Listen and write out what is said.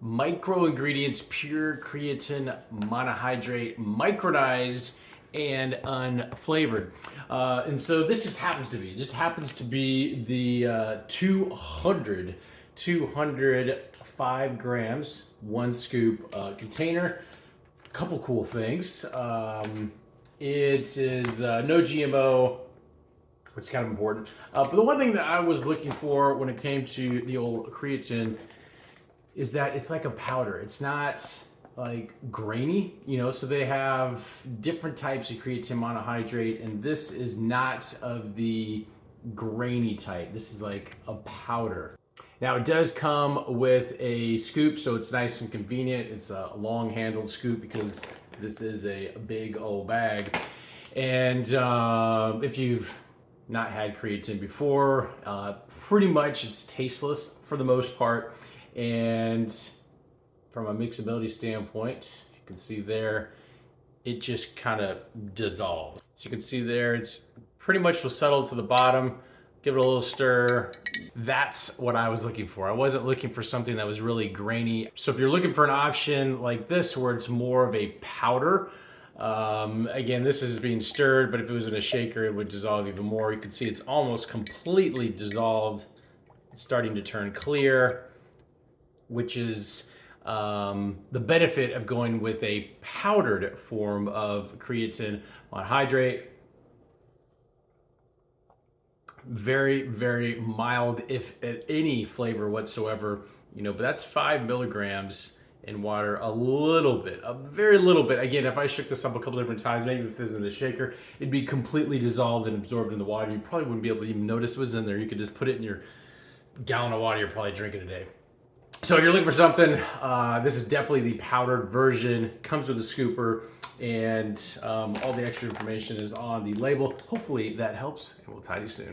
micro ingredients, pure creatine monohydrate, micronized and unflavored. And so this just happens to be the 205 grams, 1 scoop container. Couple cool things. It is no GMO, which is kind of important. But the one thing that I was looking for when it came to the old creatine is that it's like a powder. It's not like grainy, you know, so they have different types of creatine monohydrate, and this is not of the grainy type. This is like a powder. Now it does come with a scoop, so it's nice and convenient. It's a long handled scoop because this is a big old bag. And if you've not had creatine before, pretty much it's tasteless for the most part. And from a mixability standpoint, you can see there, it just kind of dissolved. So you can see there, it's pretty much will settle to the bottom. Give it a little stir. That's what I was looking for. I wasn't looking for something that was really grainy. So if you're looking for an option like this, where it's more of a powder, again, this is being stirred, but if it was in a shaker, it would dissolve even more. You can see it's almost completely dissolved. It's starting to turn clear, which is the benefit of going with a powdered form of creatine monohydrate. Very, very mild, if any flavor whatsoever, you know, but that's 5 milligrams in water, a little bit, a very little bit. Again, if I shook this up a couple different times, maybe if this is in the shaker, it'd be completely dissolved and absorbed in the water. You probably wouldn't be able to even notice it was in there. You could just put it in your gallon of water you're probably drinking a day. So if you're looking for something, this is definitely the powdered version. Comes with a scooper, and all the extra information is on the label. Hopefully that helps, and we'll talk to you soon.